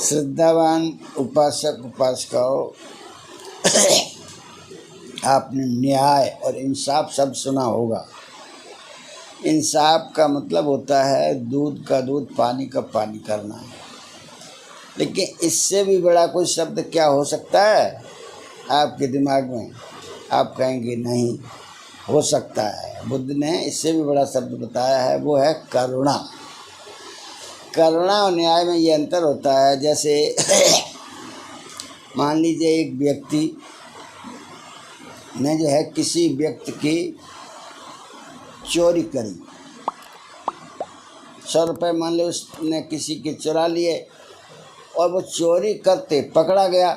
श्रद्धावान उपासक उपासिकाओं, आपने न्याय और इंसाफ सब सुना होगा। इंसाफ का मतलब होता है दूध का दूध, पानी का पानी करना। लेकिन इससे भी बड़ा कोई शब्द क्या हो सकता है आपके दिमाग में? आप कहेंगे नहीं हो सकता है। बुद्ध ने इससे भी बड़ा शब्द बताया है, वो है करुणा। करुणा और न्याय में ये अंतर होता है। जैसे मान लीजिए एक व्यक्ति ने जो है किसी व्यक्ति की चोरी करी, 100 रुपये मान लो उसने किसी के चुरा लिए और वो चोरी करते पकड़ा गया।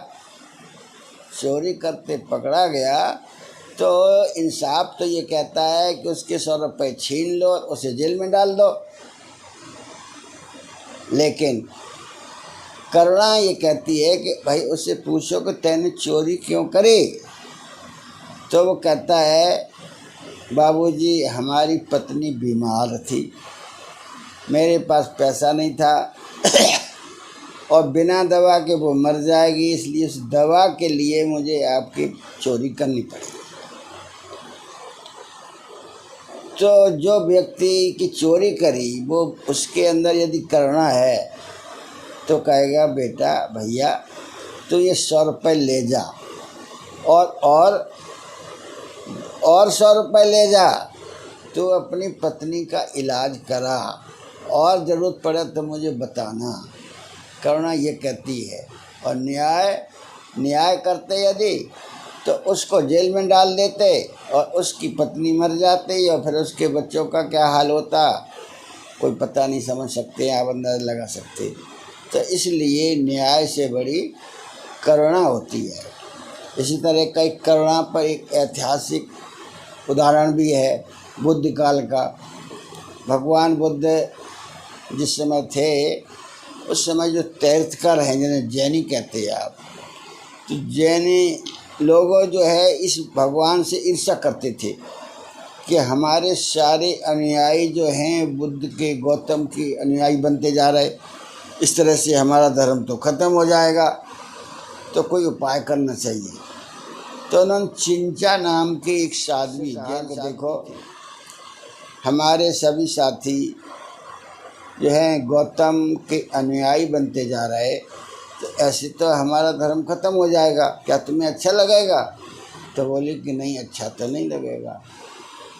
चोरी करते पकड़ा गया तो इंसाफ तो ये कहता है कि उसके 100 रुपये छीन लो और उसे जेल में डाल दो। लेकिन करुणा ये कहती है कि भाई उससे पूछो कि तैने चोरी क्यों करी। तो वो कहता है बाबूजी हमारी पत्नी बीमार थी, मेरे पास पैसा नहीं था और बिना दवा के वो मर जाएगी, इसलिए उस दवा के लिए मुझे आपकी चोरी करनी पड़ी। तो जो व्यक्ति की चोरी करी वो उसके अंदर यदि करुणा है तो कहेगा बेटा भैया तो ये 100 रुपये ले जा और 100 रुपये ले जा, तो अपनी पत्नी का इलाज करा और ज़रूरत पड़े तो मुझे बताना। करुणा ये कहती है। और न्याय करते यदि तो उसको जेल में डाल देते और उसकी पत्नी मर जाती और फिर उसके बच्चों का क्या हाल होता कोई पता नहीं, समझ सकते आप अंदाज़ा लगा सकते। तो इसलिए न्याय से बड़ी करुणा होती है। इसी तरह कई करुणा पर एक ऐतिहासिक उदाहरण भी है बुद्ध काल का। भगवान बुद्ध जिस समय थे उस समय जो तीर्थकर हैं जिन्हें जैनी कहते हैं आप, तो जैनी लोगों जो है इस भगवान से ईर्ष्या करते थे कि हमारे सारे अनुयायी जो हैं बुद्ध के, गौतम के अनुयायी बनते जा रहे, इस तरह से हमारा धर्म तो ख़त्म हो जाएगा, तो कोई उपाय करना चाहिए। तो उन्होंने चिंचा नाम के एक साध्वी जैन को देखो, हमारे सभी साथी जो हैं गौतम के अनुयायी बनते जा रहे, तो ऐसे तो हमारा धर्म ख़त्म हो जाएगा, क्या तुम्हें अच्छा लगेगा? तो बोली कि नहीं अच्छा तो नहीं लगेगा,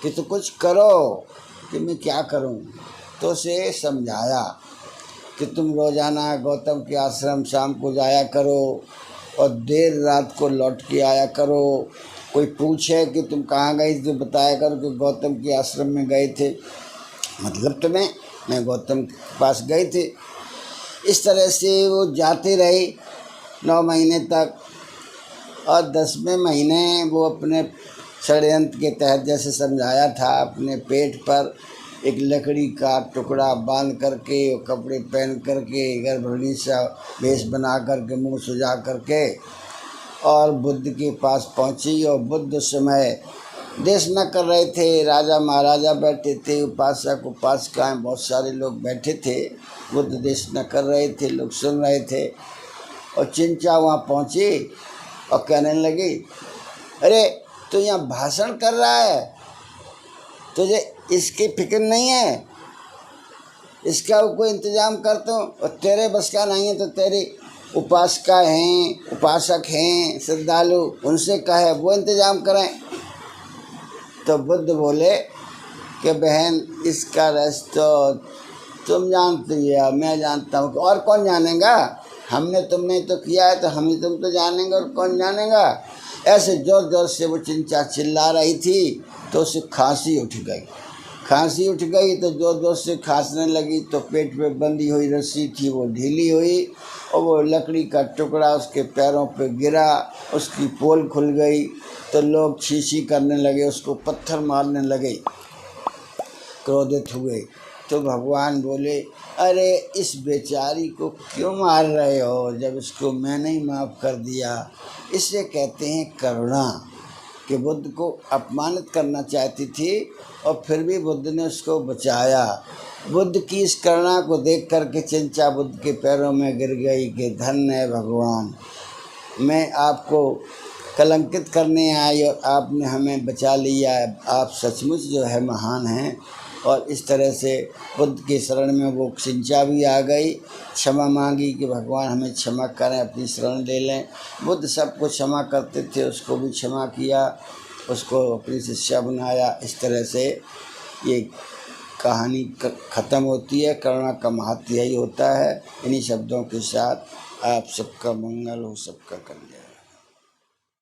कि तो कुछ करो। कि मैं क्या करूं? तो उसे समझाया कि तुम रोज़ाना गौतम के आश्रम शाम को जाया करो और देर रात को लौट के आया करो। कोई पूछे कि तुम कहाँ गई तो बताया करो कि गौतम के आश्रम में गए थे, मतलब तुम्हें मैं गौतम के पास गई थी। इस तरह से वो जाती रही 9 महीने तक और 10वें महीने वो अपने षड्यंत्र के तहत जैसे समझाया था अपने पेट पर एक लकड़ी का टुकड़ा बांध करके और कपड़े पहन करके गर्भवती सा वेश बना करके मुँह सुजा करके और बुद्ध के पास पहुंची। और बुद्ध उस समय देश न कर रहे थे, राजा महाराजा बैठे थे, उपासक उपासिकाएं बहुत सारे लोग बैठे थे। बुद्ध देश न कर रहे थे, लोग सुन रहे थे। और चिंचा वहाँ पहुँची और कहने लगी अरे तू यहाँ भाषण कर रहा है, तुझे इसकी फिक्र नहीं है? इसका कोई इंतज़ाम कर दूँ? और तेरे बस का नहीं है तो तेरी उपासिका हैं, उपासक हैं, श्रद्धालु, उनसे कहे वो इंतज़ाम करें। तो बुद्ध बोले कि बहन इसका रास्ता तुम जानती है, मैं जानता हूँ, और कौन जानेगा? हमने तुमने तो किया है तो हम ही तुम तो जानेंगे और कौन जानेगा। ऐसे ज़ोर ज़ोर से वो चिंचा चिल्ला रही थी तो उसे खांसी उठ गई। खांसी उठ गई तो ज़ोर ज़ोर से खांसने लगी, तो पेट पे बंधी हुई रस्सी थी वो ढीली हुई और वो लकड़ी का टुकड़ा उसके पैरों पे गिरा, उसकी पोल खुल गई। तो लोग छीछी करने लगे, उसको पत्थर मारने लगे, क्रोधित हुए। तो भगवान बोले अरे इस बेचारी को क्यों मार रहे हो जब इसको मैंने ही माफ़ कर दिया। इसे कहते हैं करुणा, कि बुद्ध को अपमानित करना चाहती थी और फिर भी बुद्ध ने उसको बचाया। बुद्ध की इस करुणा को देख कर के चिंचा बुद्ध के पैरों में गिर गई कि धन्य है भगवान, मैं आपको कलंकित करने आई और आपने हमें बचा लिया, आप सचमुच जो है महान हैं। और इस तरह से बुद्ध की शरण में वो चिंचा भी आ गई, क्षमा मांगी कि भगवान हमें क्षमा करें, अपनी शरण ले लें। बुद्ध सबको क्षमा करते थे, उसको भी क्षमा किया, उसको अपनी शिष्या बनाया। इस तरह से ये कहानी ख़त्म होती है। करुणा का महत्व यही होता है। इन्हीं शब्दों के साथ आप सबका मंगल हो, सबका कल्याण।